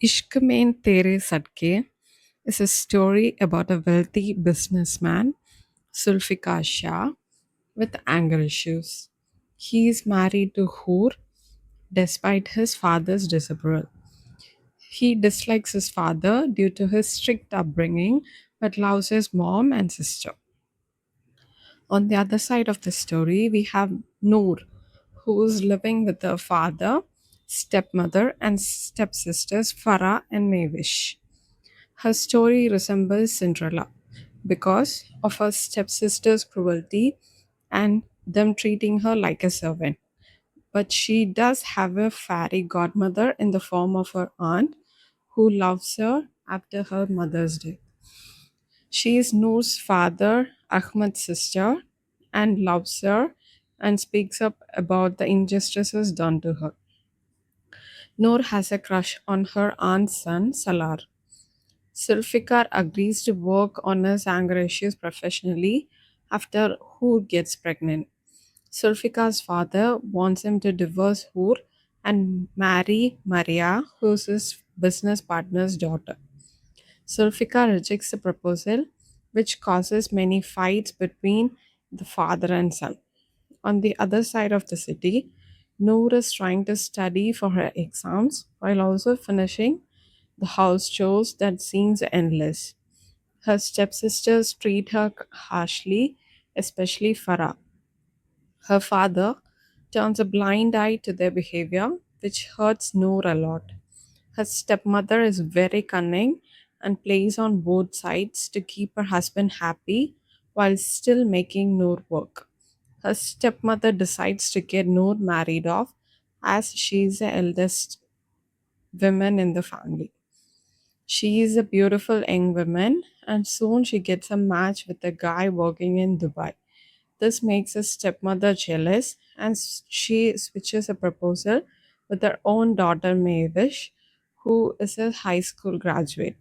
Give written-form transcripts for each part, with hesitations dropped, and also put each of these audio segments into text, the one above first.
Ishqmeinteresadqay is a story about a wealthy businessman, Zulfiqar Shah, with anger issues. He is married to Hoor despite his father's disapproval. He dislikes his father due to his strict upbringing but loves his mom and sister. On the other side of the story, we have Noor, who is living with her father, stepmother, and stepsisters Farah and Mehwish. Her story resembles Cinderella because of her stepsister's cruelty and them treating her like a servant. But she does have a fairy godmother in the form of her aunt who loves her after her mother's death. She is Noor's father, Ahmed's sister, and loves her and speaks up about the injustices done to her. Noor has a crush on her aunt's son, Salar. Zulfikar agrees to work on his anger issues professionally after Hoor gets pregnant. Zulfikar's father wants him to divorce Hoor and marry Maria, who's his business partner's daughter. Zulfikar rejects the proposal, which causes many fights between the father and son. On the other side of the city, Noor is trying to study for her exams while also finishing the house chores that seems endless. Her stepsisters treat her harshly, especially Farah. Her father turns a blind eye to their behavior, which hurts Noor a lot. Her stepmother is very cunning and plays on both sides to keep her husband happy while still making Noor work. Her stepmother decides to get Noor married off as she is the eldest woman in the family. She is a beautiful young woman, and soon she gets a match with a guy working in Dubai. This makes her stepmother jealous, and she switches a proposal with her own daughter, Mehwish, who is a high school graduate.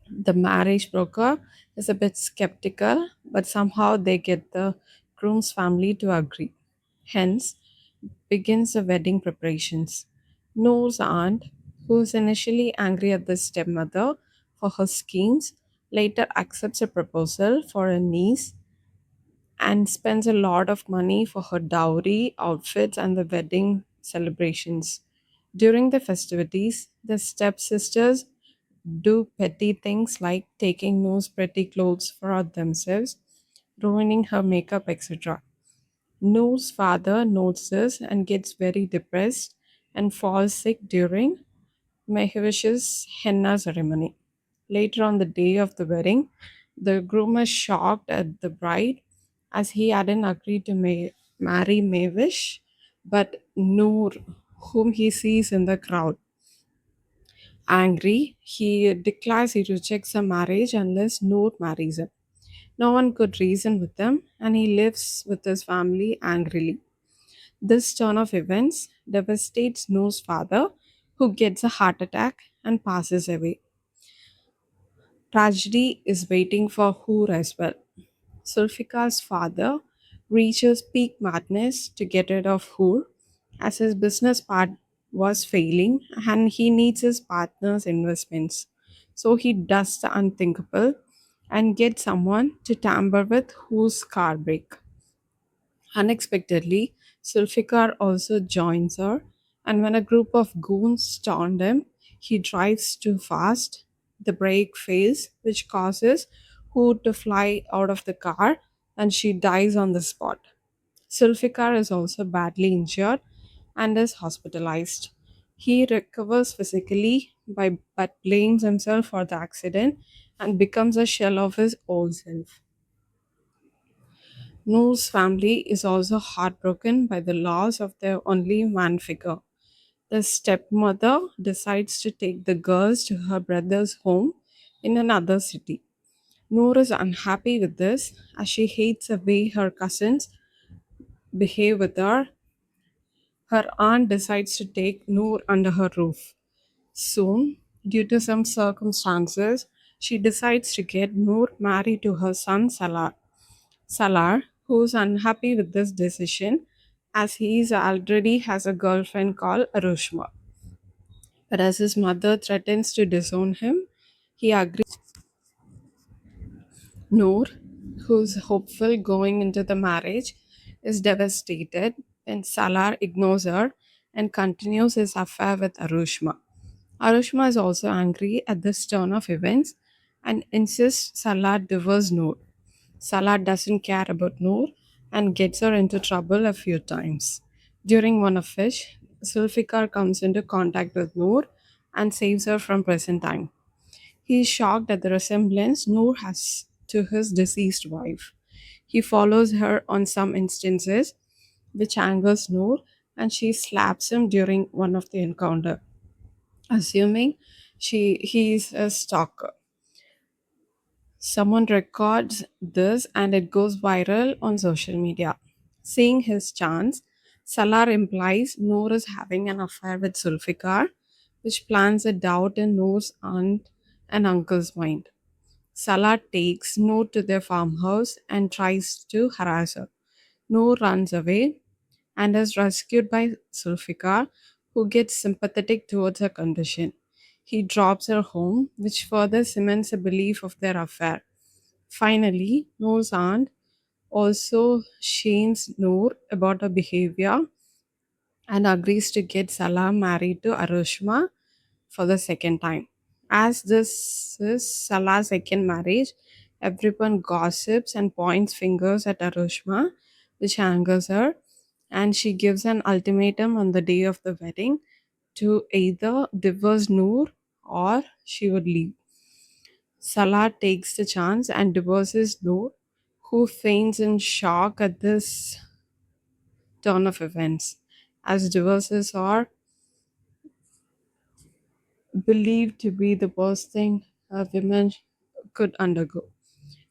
The marriage broker is a bit skeptical, but somehow they get the groom's family to agree. Hence, begins the wedding preparations. Noor's aunt, who is initially angry at the stepmother for her schemes, later accepts a proposal for her niece and spends a lot of money for her dowry, outfits, and the wedding celebrations. During the festivities, the stepsisters do petty things like taking Noor's pretty clothes for themselves, ruining her makeup, etc. Noor's father notes this and gets very depressed and falls sick during Mehwish's henna ceremony. Later on the day of the wedding, the groom is shocked at the bride as he hadn't agreed to marry Mehwish but Noor, whom he sees in the crowd. Angry, he declares he rejects the marriage unless Noor marries him. No one could reason with him, and he lives with his family angrily. This turn of events devastates Noor's father, who gets a heart attack and passes away. Tragedy is waiting for Hoor as well. Zulfikar's father reaches peak madness to get rid of Hoor as his business part was failing and he needs his partner's investments. So he does the unthinkable and gets someone to tamper with Hoor's car brake. Unexpectedly, Zulfikar also joins her, and when a group of goons storm him, he drives too fast. The brake fails, which causes Hood to fly out of the car, and she dies on the spot. Zulfikar is also badly injured and is hospitalized. He recovers physically but blames himself for the accident and becomes a shell of his old self. Noor's family is also heartbroken by the loss of their only man figure. The stepmother decides to take the girls to her brother's home in another city. Noor is unhappy with this as she hates the way her cousins behave with her. Her aunt decides to take Noor under her roof. Soon, due to some circumstances, she decides to get Noor married to her son Salar. Salar, who's unhappy with this decision as he is already has a girlfriend called Arushma. But as his mother threatens to disown him, he agrees. Noor, who's hopeful going into the marriage, is devastated when Salar ignores her and continues his affair with Arushma. Arushma is also angry at this turn of events and insists Salar divorce Noor. Salar doesn't care about Noor and gets her into trouble a few times. During one of which, Zulfiqar comes into contact with Noor and saves her from prison time. He is shocked at the resemblance Noor has to his deceased wife. He follows her on some instances, which angers Noor, and she slaps him during one of the encounter, assuming he is a stalker. Someone records this and it goes viral on social media. Seeing his chance, Salar implies Noor is having an affair with Zulfikar, which plants a doubt in Noor's aunt and uncle's mind. Salah takes Noor to their farmhouse and tries to harass her. Noor runs away and is rescued by Zulfikar, who gets sympathetic towards her condition. He drops her home, which further cements a belief of their affair. Finally, Noor's aunt also shames Noor about her behavior and agrees to get Salah married to Arushma for the second time. As this is Salah's second marriage, everyone gossips and points fingers at Arushma, which angers her, and she gives an ultimatum on the day of the wedding to either divorce Noor or she would leave. Salah takes the chance and divorces Noor, who faints in shock at this turn of events, as divorces are believed to be the worst thing a woman could undergo.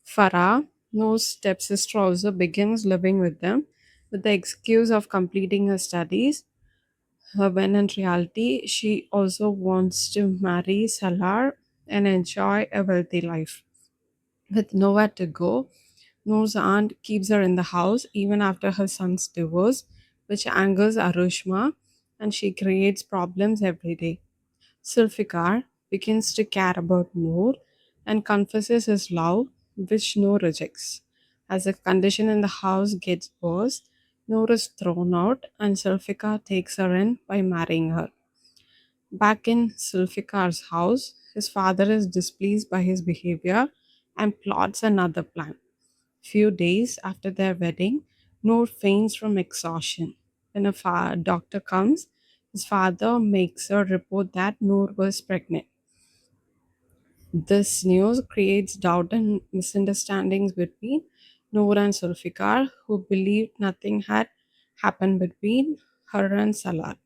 Farah, Noor's stepsister, also begins living with them with the excuse of completing her studies. When in reality, she also wants to marry Salar and enjoy a wealthy life. With nowhere to go, Noor's aunt keeps her in the house even after her son's divorce, which angers Arushma, and she creates problems every day. Zulfikar begins to care about Noor and confesses his love, which Noor rejects. As the condition in the house gets worse, Noor is thrown out and Zulfikar takes her in by marrying her. Back in Zulfikar's house, his father is displeased by his behavior and plots another plan. Few days after their wedding, Noor faints from exhaustion. When a doctor comes, his father makes her report that Noor was pregnant. This news creates doubt and misunderstandings between Noor and Zulfikar, who believed nothing had happened between her and Salar.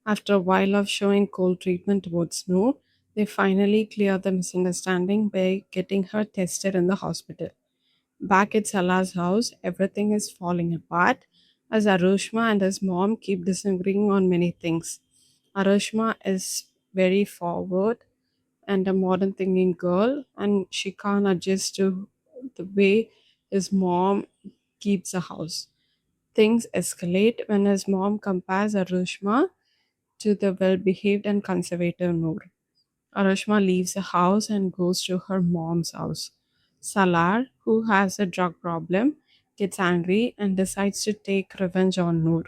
After a while of showing cold treatment towards Noor, they finally clear the misunderstanding by getting her tested in the hospital. Back at Salah's house, everything is falling apart as Arushma and his mom keep disagreeing on many things. Arushma is very forward and a modern thinking girl, and she can't adjust to the way his mom keeps the house. Things escalate when his mom compares Arushma to the well behaved and conservative Noor. Arushma leaves the house and goes to her mom's house. Salar, who has a drug problem, gets angry and decides to take revenge on Noor.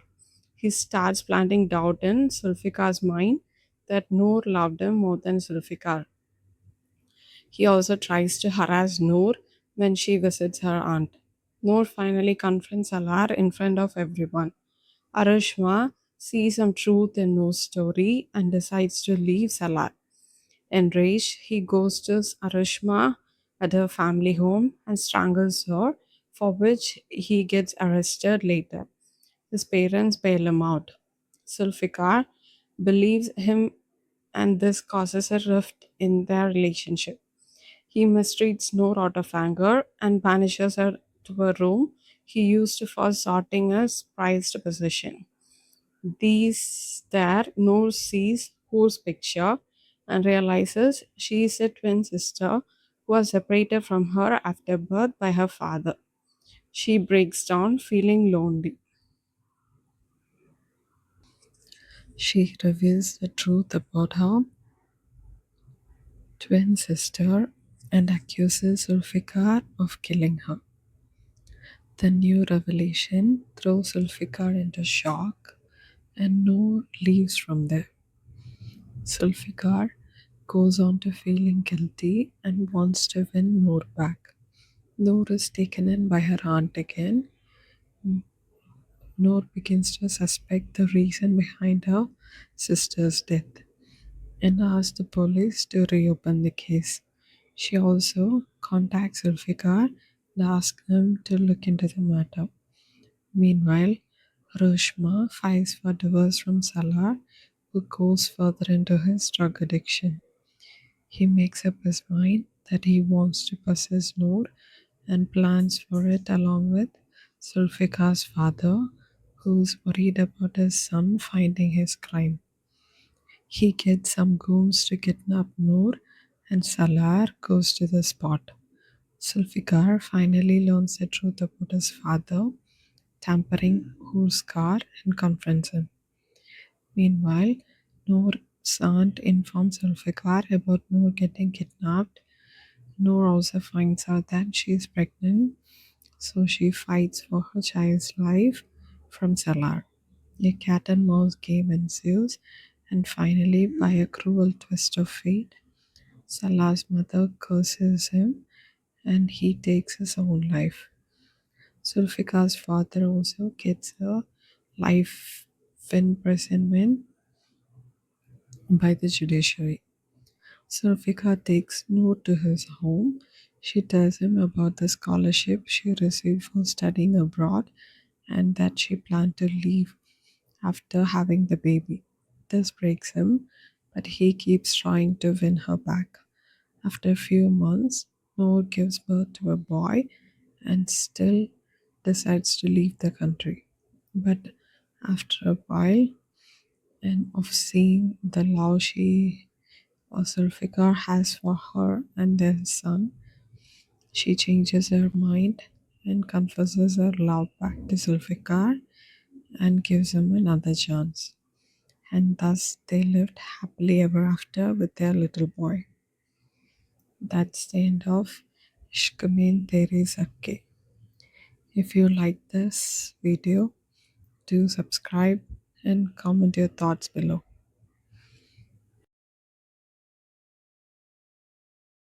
He starts planting doubt in Zulfikar's mind that Noor loved him more than Zulfikar. He also tries to harass Noor when she visits her aunt. Noor finally confronts Salar in front of everyone. Arushma sees some truth in Noor's story and decides to leave Salar. Enraged, he goes to Arushma at her family home and strangles her, for which he gets arrested later. His parents bail him out. Zulfikar believes him, and this causes a rift in their relationship. He mistreats Noor out of anger and banishes her to a room he used for sorting his prized possession. These there, Noor sees Hoor's picture and realizes she is a twin sister who was separated from her after birth by her father. She breaks down, feeling lonely. She reveals the truth about her twin sister and accuses Zulfiqar of killing her. The new revelation throws Zulfiqar into shock, and Noor leaves from there. Zulfiqar goes on to feeling guilty and wants to win Noor back. Noor is taken in by her aunt again. Noor begins to suspect the reason behind her sister's death and asks the police to reopen the case. She also contacts Zulfiqar and asks him to look into the matter. Meanwhile, Roshma files for divorce from Salar, who goes further into his drug addiction. He makes up his mind that he wants to possess Noor and plans for it along with Zulfikar's father, who's worried about his son finding his crime. He gets some goons to kidnap Noor, and Salar goes to the spot. Zulfikar finally learns the truth about his father, tampering Hoor's car, and confronts him. Meanwhile, Noor's aunt informs Zulfikar about Noor getting kidnapped. Noor also finds out that she is pregnant, so she fights for her child's life from Salar. A cat and mouse game ensues, and finally, by a cruel twist of fate, Salar's mother curses him and he takes his own life. Zulfikar's father also gets a life imprisonment by the judiciary. Zulfikar takes Noor to his home. She tells him about the scholarship she received for studying abroad and that she planned to leave after having the baby. This breaks him, but he keeps trying to win her back. After a few months, Noor gives birth to a boy and still decides to leave the country. But after a while, and of seeing the love she Zulfikar has for her and their son, she changes her mind and confesses her love back to Zulfikar and gives him another chance. And thus they lived happily ever after with their little boy. That's the end of ishqmeinteresadqay. If you like this video, do subscribe and comment your thoughts below.